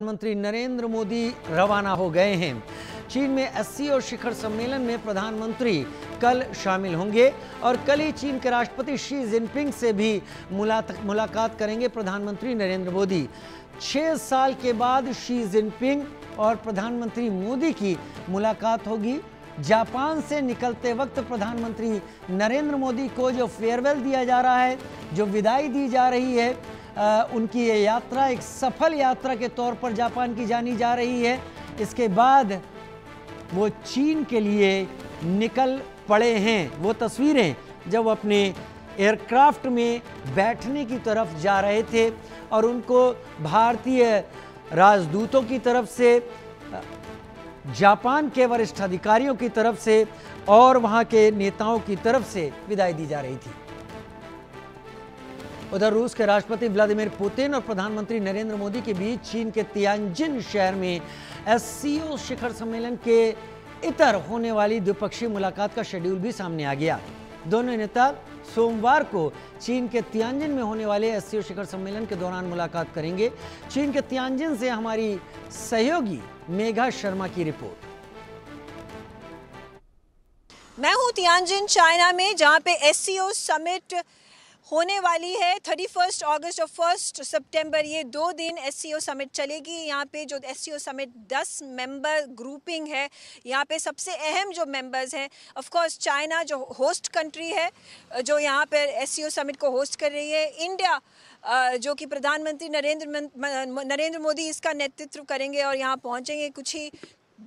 प्रधानमंत्री नरेंद्र मोदी रवाना हो गए हैं। चीन में एससीओ शिखर सम्मेलन में प्रधानमंत्री कल शामिल होंगे और कल ही चीन के राष्ट्रपति शी जिनपिंग से भी मुलाकात करेंगे प्रधानमंत्री नरेंद्र मोदी। 6 साल के बाद शी जिनपिंग और प्रधानमंत्री मोदी की मुलाकात होगी। जापान से निकलते वक्त प्रधानमंत्री नरेंद्र मोदी को जो फेयरवेल दिया जा रहा है, जो विदाई दी जा रही है, उनकी ये यात्रा एक सफल यात्रा के तौर पर जापान की जानी जा रही है। इसके बाद वो चीन के लिए निकल पड़े हैं। वो तस्वीरें जब अपने एयरक्राफ्ट में बैठने की तरफ जा रहे थे और उनको भारतीय राजदूतों की तरफ से, जापान के वरिष्ठ अधिकारियों की तरफ से और वहाँ के नेताओं की तरफ से विदाई दी जा रही थी। उधर रूस के राष्ट्रपति व्लादिमीर पुतिन और प्रधानमंत्री नरेंद्र मोदी के बीच चीन के तियानजिन शहर में एससीओ शिखर सम्मेलन के इतर होने वाली द्विपक्षीय मुलाकात का शेड्यूल भी सामने आ गया। दोनों नेता सोमवार को चीन के तियानजिन में होने वाले एससीओ शिखर सम्मेलन के दौरान मुलाकात करेंगे। चीन के तियानजिन से हमारी सहयोगी मेघा शर्मा की रिपोर्ट। मैं हूं तियानजिन चाइना में, जहां पे एससीओ समिट होने वाली है 31 अगस्त और 1 सितंबर। ये 2 दिन एससीओ समिट चलेगी। यहाँ पे जो एससीओ समिट 10 मेंबर ग्रुपिंग है, यहाँ पे सबसे अहम जो मेंबर्स हैं, ऑफ कोर्स चाइना जो होस्ट कंट्री है, जो यहाँ पर एससीओ समिट को होस्ट कर रही है। इंडिया, जो कि प्रधानमंत्री नरेंद्र मोदी इसका नेतृत्व करेंगे और यहाँ पहुँचेंगे कुछ ही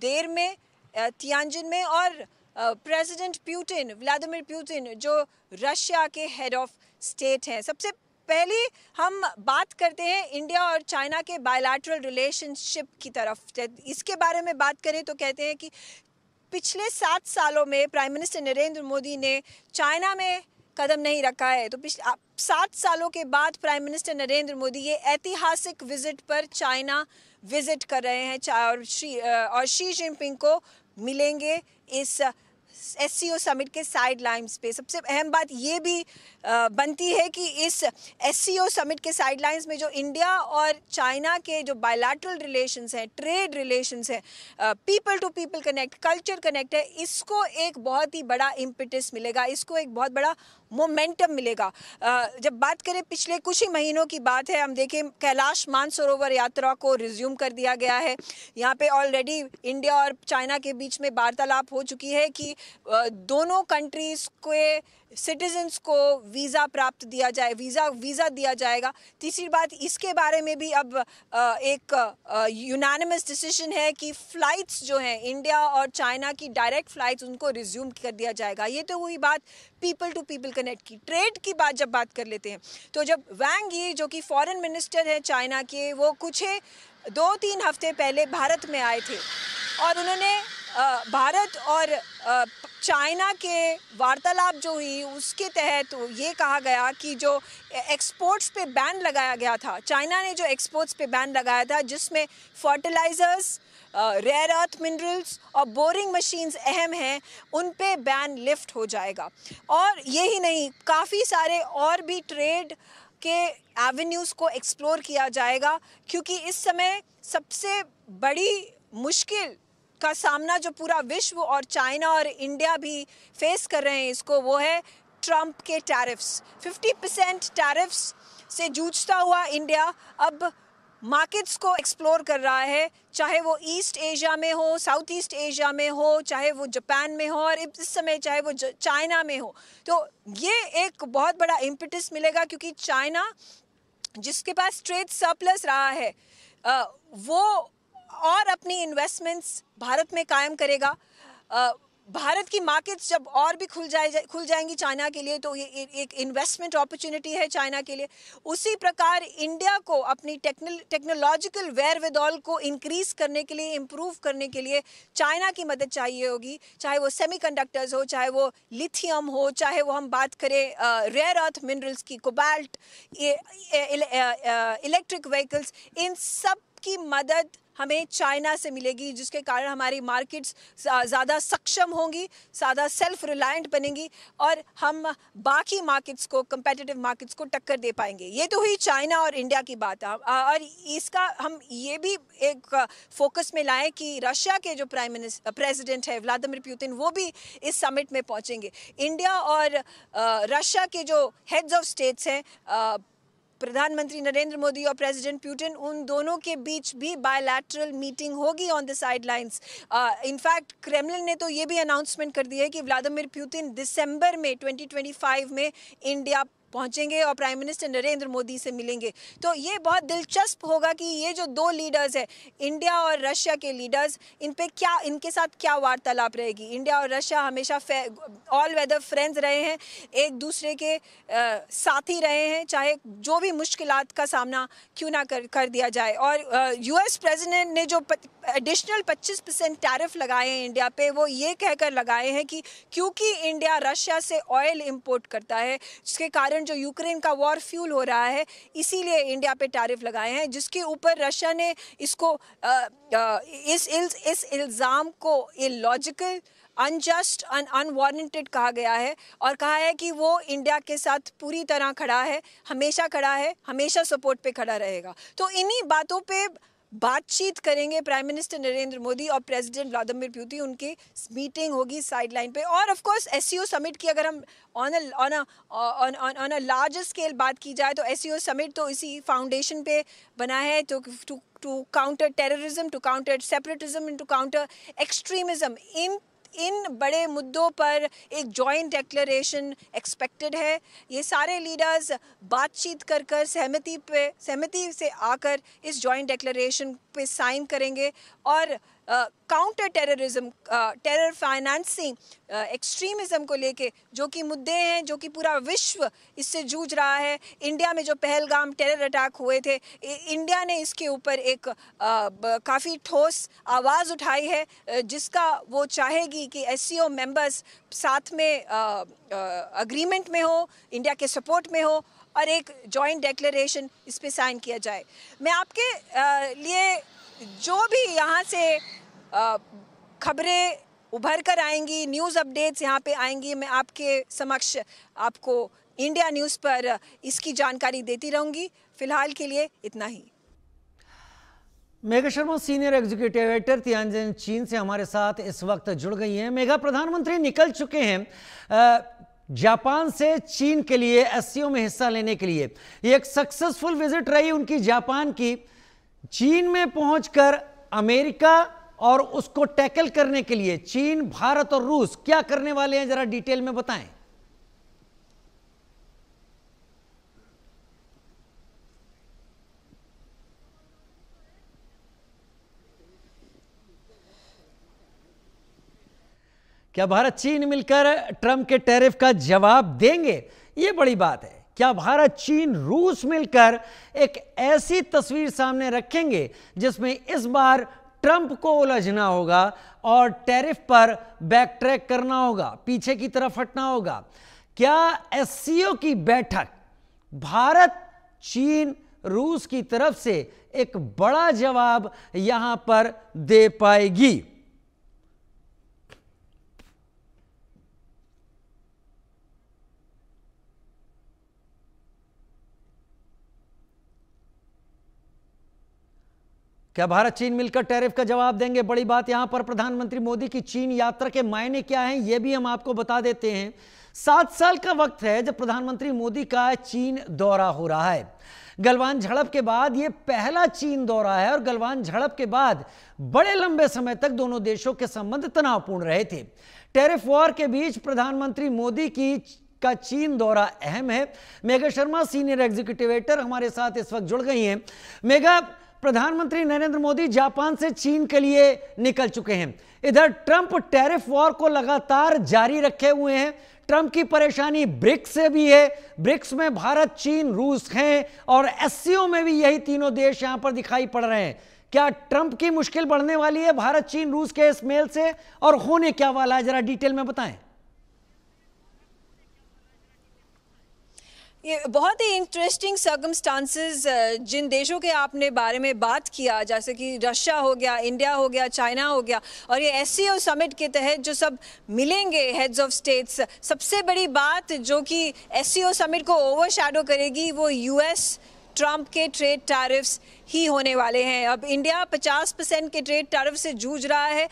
देर में तियानजिन में। और प्रेसिडेंट पुतिन, व्लादिमीर पुतिन, जो रशिया के हेड ऑफ स्टेट हैं। सबसे पहले हम बात करते हैं इंडिया और चाइना के बायलैटरल रिलेशनशिप की तरफ। इसके बारे में बात करें तो कहते हैं कि पिछले 7 सालों में प्राइम मिनिस्टर नरेंद्र मोदी ने चाइना में कदम नहीं रखा है। तो 7 सालों के बाद प्राइम मिनिस्टर नरेंद्र मोदी ये ऐतिहासिक विजिट पर चाइना विजिट कर रहे हैं और शी जिनपिंग को मिलेंगे इस एससीओ समिट के साइड लाइन्स पे। सबसे अहम बात ये भी बनती है कि इस एससीओ समिट के साइड लाइन्स में जो इंडिया और चाइना के जो बायलैटरल रिलेशंस हैं, ट्रेड रिलेशंस हैं, people to people connect, culture connect है, इसको एक बहुत ही बड़ा इम्पेटस मिलेगा, इसको एक बहुत बड़ा मोमेंटम मिलेगा। जब बात करें पिछले कुछ ही महीनों की बात है, हम देखें कैलाश मानसरोवर यात्रा को रिज्यूम कर दिया गया है। यहाँ पे ऑलरेडी इंडिया और चाइना के बीच में वार्तालाप हो चुकी है कि दोनों कंट्रीज़ के सिटीजन्स को वीज़ा प्राप्त दिया जाए, वीज़ा दिया जाएगा। तीसरी बात, इसके बारे में भी अब एक यूनानिमस डिसीजन है कि फ़्लाइट्स जो हैं इंडिया और चाइना की डायरेक्ट फ़्लाइट्स, उनको रिज्यूम कर दिया जाएगा। ये तो हुई बात पीपल टू पीपल कनेक्ट की। ट्रेड की बात जब बात कर लेते हैं तो जब वांग यी, जो कि फॉरेन मिनिस्टर हैं चाइना के, वो कुछ 2-3 हफ्ते पहले भारत में आए थे और उन्होंने भारत और चाइना के वार्तालाप जो हुई उसके तहत ये कहा गया कि जो एक्सपोर्ट्स पे बैन लगाया गया था, चाइना ने जो एक्सपोर्ट्स पे बैन लगाया था, जिसमें फर्टिलाइज़र्स, रेयर अर्थ मिनरल्स और बोरिंग मशीन्स अहम हैं, उन पे बैन लिफ्ट हो जाएगा। और यही नहीं, काफ़ी सारे और भी ट्रेड के एवेन्यूज़ को एक्सप्लोर किया जाएगा, क्योंकि इस समय सबसे बड़ी मुश्किल का सामना जो पूरा विश्व और चाइना और इंडिया भी फेस कर रहे हैं इसको, वो है ट्रंप के टैरिफ्स। 50% टैरिफ्स से जूझता हुआ इंडिया अब मार्केट्स को एक्सप्लोर कर रहा है, चाहे वो ईस्ट एशिया में हो, साउथ ईस्ट एशिया में हो, चाहे वो जापान में हो और इस समय चाहे वो चाइना में हो। तो ये एक बहुत बड़ा इम्पेटस मिलेगा, क्योंकि चाइना, जिसके पास ट्रेड सरप्लस रहा है, वो और अपनी इन्वेस्टमेंट्स भारत में कायम करेगा। भारत की मार्केट्स जब और भी खुल जाएंगी चाइना के लिए, तो ये एक इन्वेस्टमेंट अपॉर्चुनिटी है चाइना के लिए। उसी प्रकार इंडिया को अपनी टेक्नोलॉजिकल वेयरविदॉल को इंक्रीज करने के लिए, इम्प्रूव करने के लिए चाइना की मदद चाहिए होगी, चाहे वो सेमीकंडक्टर्स हो, चाहे वो लिथियम हो, चाहे वो हम बात करें रेयर अर्थ मिनरल्स की, कोबाल्ट, इलेक्ट्रिक व्हीकल्स, इन सब की मदद हमें चाइना से मिलेगी, जिसके कारण हमारी मार्केट्स ज़्यादा सक्षम होंगी, ज़्यादा सेल्फ रिलायंट बनेंगी और हम बाकी मार्केट्स को, कंपेटिटिव मार्केट्स को टक्कर दे पाएंगे। ये तो हुई चाइना और इंडिया की बात है। और इसका हम ये भी एक फोकस में लाएं कि रशिया के जो प्रेसिडेंट है व्लादिमीर पुतिन, वो भी इस समिट में पहुंचेंगे। इंडिया और रशिया के जो हेड्स ऑफ स्टेट्स हैं, प्रधानमंत्री नरेंद्र मोदी और प्रेसिडेंट पुतिन, उन दोनों के बीच भी बायलैटरल मीटिंग होगी on the sidelines. In fact Kremlin ने तो ये भी अनाउंसमेंट कर दिया है कि व्लादिमीर पुतिन दिसंबर में 2025 में इंडिया पहुंचेंगे और प्राइम मिनिस्टर नरेंद्र मोदी से मिलेंगे। तो ये बहुत दिलचस्प होगा कि ये जो दो लीडर्स हैं, इंडिया और रशिया के लीडर्स, इनके साथ क्या वार्तालाप रहेगी। इंडिया और रशिया हमेशा ऑल वेदर फ्रेंड्स रहे हैं, एक दूसरे के साथी रहे हैं, चाहे जो भी मुश्किलात का सामना क्यों ना कर दिया जाए। और यूएस प्रेसिडेंट ने जो एडिशनल 25% टैरिफ लगाए हैं इंडिया पे, वो ये कहकर लगाए हैं कि क्योंकि इंडिया रशिया से ऑयल इंपोर्ट करता है, जिसके कारण जो यूक्रेन का वॉर फ्यूल हो रहा है, इसीलिए इंडिया पे टैरिफ लगाए हैं, जिसके ऊपर रशिया ने इसको इस इल्ज़ाम को इलॉजिकल, अनजस्ट, अनवारंटेड कहा गया है और कहा है कि वो इंडिया के साथ पूरी तरह खड़ा है, हमेशा सपोर्ट पे खड़ा रहेगा। तो इन्हीं बातों पे बातचीत करेंगे प्राइम मिनिस्टर नरेंद्र मोदी और प्रेसिडेंट व्लादिमीर पुतिन। उनकी मीटिंग होगी साइडलाइन पे। और ऑफ कोर्स एससीओ समिट की अगर हम ऑन अ लार्जर स्केल बात की जाए, तो एससीओ समिट तो इसी फाउंडेशन पे बना है, तो to counter terrorism, to counter separatism and to counter extremism. इन बड़े मुद्दों पर एक जॉइंट डिक्लेरेशन एक्सपेक्टेड है। ये सारे लीडर्स बातचीत कर सहमति से आकर इस जॉइंट डिक्लेरेशन पे साइन करेंगे और counter terrorism, terror financing, extremism को लेके जो कि मुद्दे हैं, जो कि पूरा विश्व इससे जूझ रहा है। इंडिया में जो पहलगाम टेरर अटैक हुए थे, इंडिया ने इसके ऊपर एक काफ़ी ठोस आवाज़ उठाई है, जिसका वो चाहेगी कि एससीओ मेंबर्स साथ में अग्रीमेंट में हो, इंडिया के सपोर्ट में हो और एक जॉइंट डिक्लेरेशन इस पे साइन किया जाए। मैं आपके लिए जो भी यहाँ से खबरें उभर कर आएंगी, न्यूज़ अपडेट्स यहाँ पे आएंगी, मैं आपके समक्ष आपको इंडिया न्यूज़ पर इसकी जानकारी देती रहूँगी। फिलहाल के लिए इतना ही। Megha Sharma senior executive editor Tianjin चीन से हमारे साथ इस वक्त जुड़ गई हैं। मेघा, प्रधानमंत्री निकल चुके हैं जापान से चीन के लिए एससीओ में हिस्सा लेने के लिए। ये एक सक्सेसफुल विजिट रही उनकी जापान की। चीन में पहुंचकर अमेरिका और उसको टैकल करने के लिए चीन, भारत और रूस क्या करने वाले हैं, जरा डिटेल में बताएं। क्या भारत चीन मिलकर ट्रंप के टैरिफ का जवाब देंगे? यह बड़ी बात है। क्या भारत चीन रूस मिलकर एक ऐसी तस्वीर सामने रखेंगे जिसमें इस बार ट्रंप को उलझना होगा और टैरिफ पर बैक ट्रैक करना होगा, पीछे की तरफ हटना होगा? क्या एससीओ की बैठक भारत, चीन, रूस की तरफ से एक बड़ा जवाब यहां पर दे पाएगी? क्या भारत चीन मिलकर टैरिफ का जवाब देंगे? बड़ी बात यहां पर प्रधानमंत्री मोदी की चीन यात्रा के मायने क्या हैं, यह भी हम आपको बता देते हैं। 7 साल का वक्त है जब प्रधानमंत्री मोदी का चीन दौरा हो रहा है। गलवान झड़प के बाद यह पहला चीन दौरा है और गलवान झड़प के बाद बड़े लंबे समय तक दोनों देशों के संबंध तनावपूर्ण रहे थे। टैरिफ वॉर के बीच प्रधानमंत्री मोदी का चीन दौरा अहम है। Megha Sharma senior executive editor हमारे साथ इस वक्त जुड़ गई हैं। मेघा, प्रधानमंत्री नरेंद्र मोदी जापान से चीन के लिए निकल चुके हैं। इधर ट्रंप टैरिफ वॉर को लगातार जारी रखे हुए हैं। ट्रंप की परेशानी ब्रिक्स से भी है। ब्रिक्स में भारत, चीन, रूस हैं और एससीओ में भी यही तीनों देश यहां पर दिखाई पड़ रहे हैं। क्या ट्रंप की मुश्किल बढ़ने वाली है भारत, चीन, रूस के इस मेल से, और होने क्या वाला है, जरा डिटेल में बताएं। ये बहुत ही इंटरेस्टिंग सर्कमस्टांसेस जिन देशों के आपने बारे में बात किया, जैसे कि रशिया हो गया, इंडिया हो गया, चाइना हो गया, और ये एससीओ समिट के तहत जो सब मिलेंगे हेड्स ऑफ स्टेट्स, सबसे बड़ी बात जो कि एससीओ समिट को ओवरशैडो करेगी वो यूएस ट्रंप के ट्रेड टैरिफ्स ही होने वाले हैं। अब इंडिया 50% के ट्रेड टैरिफ से जूझ रहा है।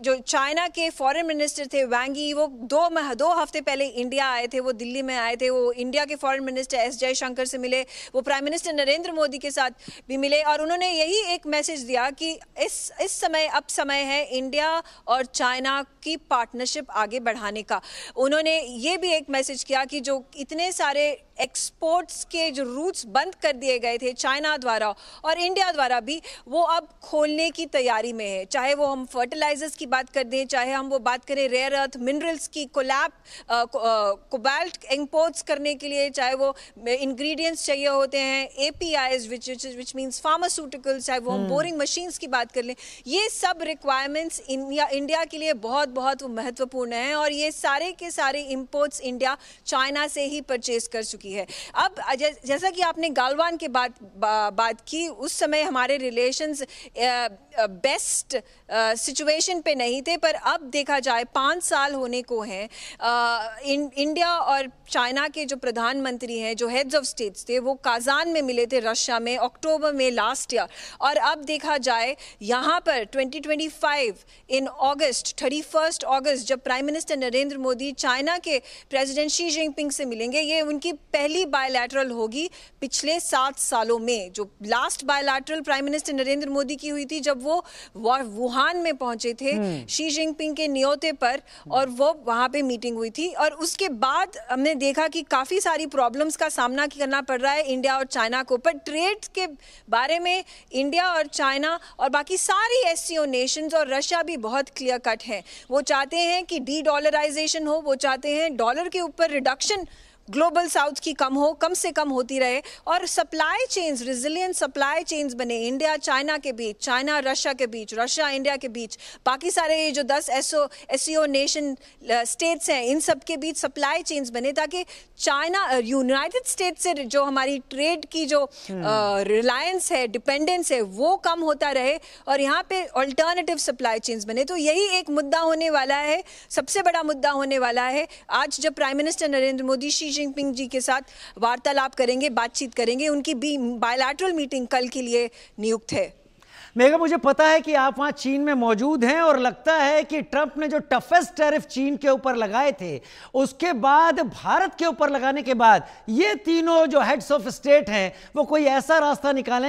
जो चाइना के फॉरेन मिनिस्टर थे वांग यी, वो दो हफ्ते पहले इंडिया आए थे, वो दिल्ली में आए थे। वो इंडिया के फॉरेन मिनिस्टर एस जयशंकर से मिले, वो प्राइम मिनिस्टर नरेंद्र मोदी के साथ भी मिले, और उन्होंने यही एक मैसेज दिया कि इस समय अब समय है इंडिया और चाइना की पार्टनरशिप आगे बढ़ाने का। उन्होंने ये भी एक मैसेज किया कि जो इतने सारे एक्सपोर्ट्स के जो रूट्स बंद कर दिए गए थे चाइना द्वारा और इंडिया द्वारा भी, वो अब खोलने की तैयारी में है। चाहे वो हम फर्टिलाइजर्स की बात कर दें, चाहे हम वो बात करें रेयर अर्थ मिनरल्स की, कोबाल्ट इंपोर्ट्स करने के लिए, चाहे वो इंग्रेडिएंट्स चाहिए होते हैं, एपीआईज विच मींस फार्मास्यूटिकल्स, चाहे वो हम बोरिंग मशीन्स की बात कर लें, ये सब रिक्वायरमेंट्स इंडिया के लिए बहुत बहुत महत्वपूर्ण हैं, और ये सारे के सारे इंपोर्ट्स इंडिया चाइना से ही परचेज कर चुकी है। अब जैसा कि आपने गालवान के बात की, उस समय हमारे रिलेशंस बेस्ट सिचुएशन पे नहीं थे, पर अब देखा जाए 5 साल होने को हैं। इंडिया और चाइना के जो प्रधानमंत्री हैं, जो हेड्स ऑफ स्टेट्स थे, वो काजान में मिले थे रशिया में अक्टूबर में लास्ट ईयर, और अब देखा जाए यहाँ पर 2025 इन अगस्त 31 अगस्त जब prime minister Narendra Modi China के प्रेसिडेंट शी जिनपिंग से मिलेंगे, ये उनकी पहली बायलैटरल होगी पिछले 7 सालों में। जो last bilateral prime minister Narendra Modi की हुई थी जब वो वुहान में पहुंचे थे शी जिनपिंग के न्योते पर, और वो वहां पे मीटिंग हुई थी, और उसके बाद हमने देखा कि काफी सारी प्रॉब्लम्स का सामना करना पड़ रहा है इंडिया और चाइना को। पर ट्रेड के बारे में इंडिया और चाइना और बाकी सारी एससीओ नेशंस और रशिया भी बहुत क्लियर कट हैं। वो चाहते हैं कि डी डॉलराइजेशन हो, वो चाहते हैं डॉलर के ऊपर रिडक्शन ग्लोबल साउथ की कम से कम होती रहे, और supply chains, resilient supply chains बने इंडिया चाइना के बीच, चाइना रशिया के बीच, रशिया इंडिया के बीच, बाकी सारे ये जो 10 एससीओ नेशन स्टेट्स हैं, इन सब के बीच सप्लाई चेन्स बने, ताकि चाइना यूनाइटेड स्टेट्स से जो हमारी ट्रेड की जो रिलायंस है, डिपेंडेंस है, वो कम होता रहे, और यहाँ पे अल्टरनेटिव सप्लाई चेन्स बने। तो यही एक मुद्दा होने वाला है, सबसे बड़ा मुद्दा होने वाला है आज जब prime minister Narendra Modi Xi Jinping ji के साथ वार्तालाप करेंगे, बातचीत करेंगे। उनकी भी बायलैटरल मीटिंग कल के लिए नियुक्त है। मेघा, मुझे पता है कि आप वहां चीन में मौजूद हैं, और लगता है कि ट्रंप ने जो टफेस्ट टैरिफ चीन के ऊपर लगाए थे, उसके बाद भारत के ऊपर लगाने के बाद ये तीनों जो हेड्स ऑफ स्टेट हैं वो कोई ऐसा रास्ता निकालेंगे